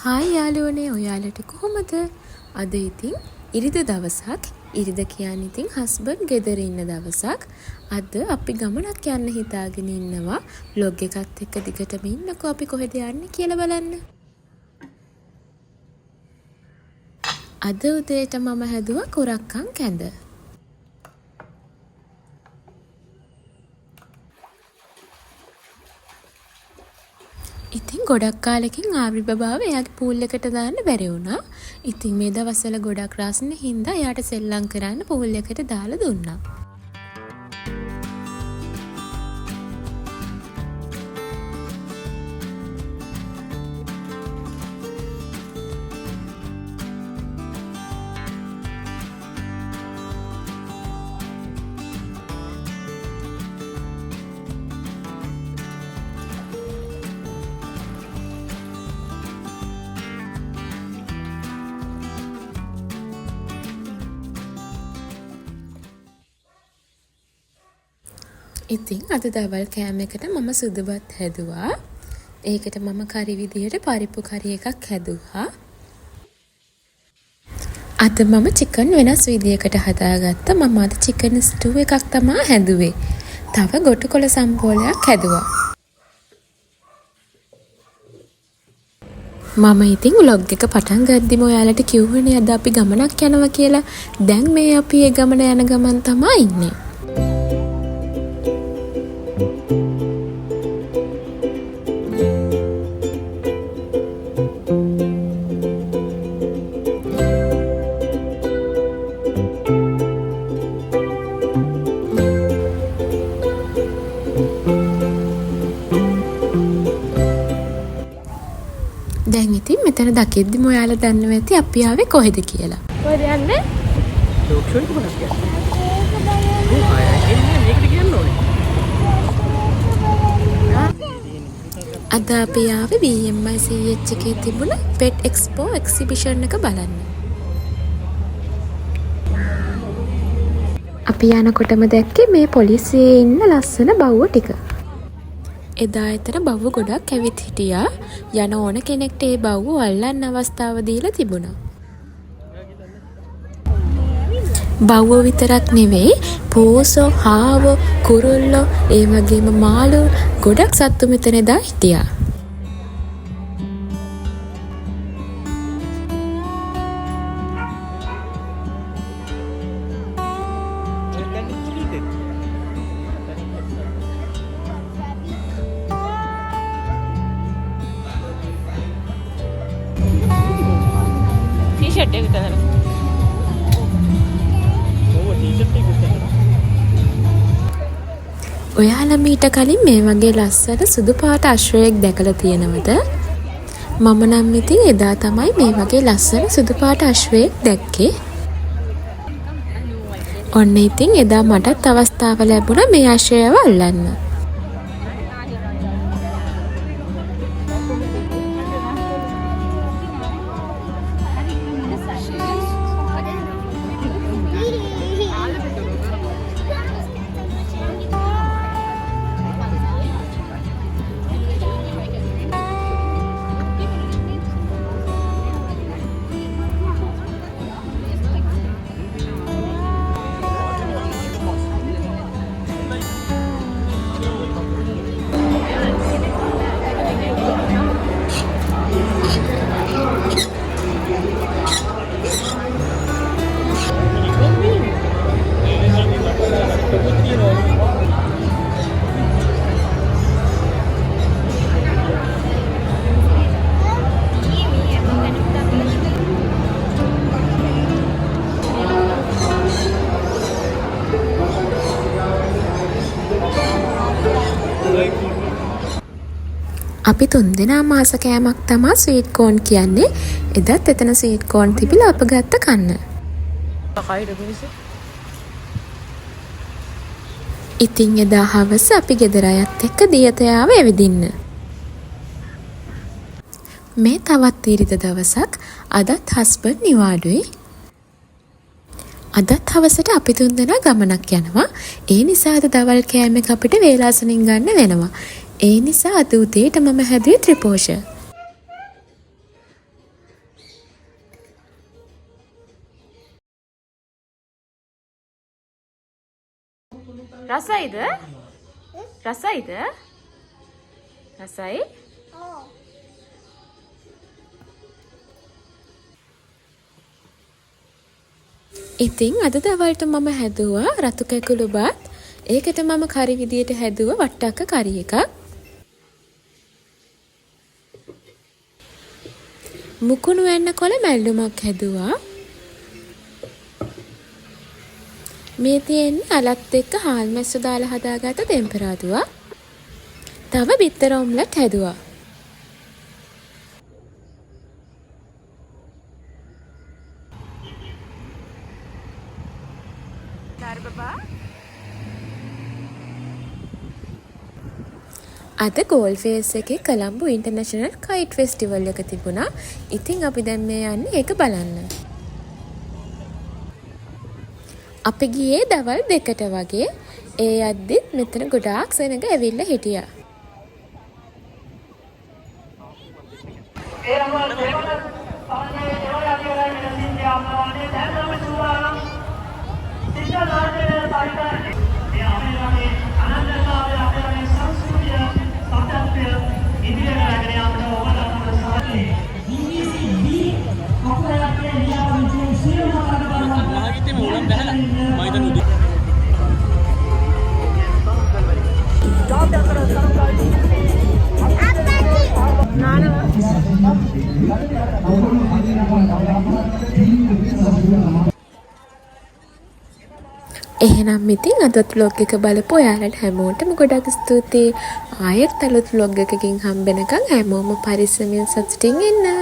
Hi යාළුවනේ ඔයාලට කොහොමද? අද ඉතින් ඉරිද දවසක්. ඉරිද කියන්නේ ඉතින් හස්බන්ඩ් ගෙදර ඉන්න දවසක්. අද අපි ගමනක් යන්න හිතාගෙන ඉන්නවා. vlog එකත් එක්ක දිගටම ඉන්නකෝ අපි කොහෙද යන්නේ කියලා බලන්න. අද උදේට මම හැදුවා කුරක්කන් කැඳ. ඉතින් ගොඩක් කාලෙකින් ආවි බබාව එයාගේ පූල් එකට දාන්න බැරි වුණා. ඉතින් මේ දවස්වල ගොඩක් රස්න හින්දා එයාට සෙල්ලම් කරන්න පූල් එකට දාලා දුන්නා. ඉතින් අද දවල් කෑම එකට මම සුදුබත් හැදුවා. ඒකට මම කරි විදියට පරිප්පු කරි එකක් හැදුවා. අද මම චිකන් වෙනස් විදියකට හදාගත්තා. මම අද චිකන් ස්ටූ එකක් තමයි හැදුවේ. තව ගොටුකොළ සම්බෝලයක් හැදුවා. මම ඉතින් vlog එක පටන් ගද්දිම ඔයාලට කිව්වනේ අද අපි ගමනක් යනවා කියලා. දැන් මේ අපි ඒ ගමන යන ගමන් තමයි ඉන්නේ. දැන් ඉතින් මෙතන දකිද්දිම ඔයාලා දන්නවා ඇති අපි ආවේ කොහෙද කියලා. කොහෙද යන්නේ? ඩොක්ටර් කෙනෙක් අද අපි ආවේ BMI CH එකේ තිබුණ pet expo exhibition එක බලන්න. අපි යනකොටම දැක්කේ මේ පොලිසියේ ඉන්න ලස්සන බව්ව ටික. එදා එතන බව්ව ගොඩක් ඇවිත් හිටියා. යන ඕන කෙනෙක්ට ඒ බව්ව අල්ලන්න අවස්ථාව දීලා තිබුණා. බව්ව විතරක් නෙවෙයි පෝසෝ, හාවෝ, කුරුල්ලෝ, ඒ වගේම මාළු ගොඩක් සත්තු මෙතන එදා හිටියා. ඔයාලා මීට කලින් මේ වගේ ලස්සන සුදු පාට අශ්වයෙක් දැකලා තියෙනවද? මම නම් ඉතින් එදා තමයි මේ වගේ ලස්සන සුදු පාට අශ්වයෙක් දැක්කේ. ඔන්න ඉතින් එදා මටත් අවස්ථාව ලැබුණා මේ අශ්වයව අල්ලන්න. අපි 3 දෙනා මාස කෑමක් තමයි ස්වීට් කෝන් කියන්නේ. එදත් එතන ස්වීට් කෝන් තිබිලා අප ගත්ත කන්න. ඉතින් එදා හවස අපි ගෙදර අයත් එක්ක දියතයාව ඇවිදින්න. මේ තවත් ඉරිද දවසක්. අදත් හස්බන්ඩ් නිවාඩුයි. අදත් හවසට අපි 3 දෙනා ගමනක් යනවා. ඒ නිසා අද දවල් කෑම එක අපිට වේලාසනින් ගන්න වෙනවා. ඒ නිසා අද උදේට මම හැදුවේ ත්‍රිපෝෂ. රසයිද? රසයිද? රසයි? ඉතින් අද දවල්ට මම හැදුවා රතු කැකුළු බත්. ඒකට මම කරි විදියට හැදුවා වට්ටක්ක කරි එකක්. මුකුණු වෙන්න කොළ මැල්ලුමක් හැදුවා. මේ තියෙන්නේ අලත් එක්ක හාල් මැස්සු දාලා හදාගත්ත ටෙම්පරාදුවක්. තව බිත්තර ඔම්ලට් හැදුවා. අද ගෝල් ෆේස් එකේ කොළඹ ඉන්ටර්නැෂනල් කයිට් ෆෙස්ටිවල් එක තිබුණා. ඉතින් අපි දැන් මේ යන්නේ ඒක බලන්න. අපි ගියේ දවල් 2ට වගේ. ඒ යද්දිත් මෙතන ගොඩාක් සෙනඟ ඇවිල්ලා හිටියා. එහෙනම් ඉතින් අදත් vlog එක බලපු ඔයාලට හැමෝටම ගොඩක් ස්තුතියි. ආයෙත් අලුත් vlog එකකින් හම්බෙනකන් හැමෝම පරිස්සමෙන් සතුටින් ඉන්න.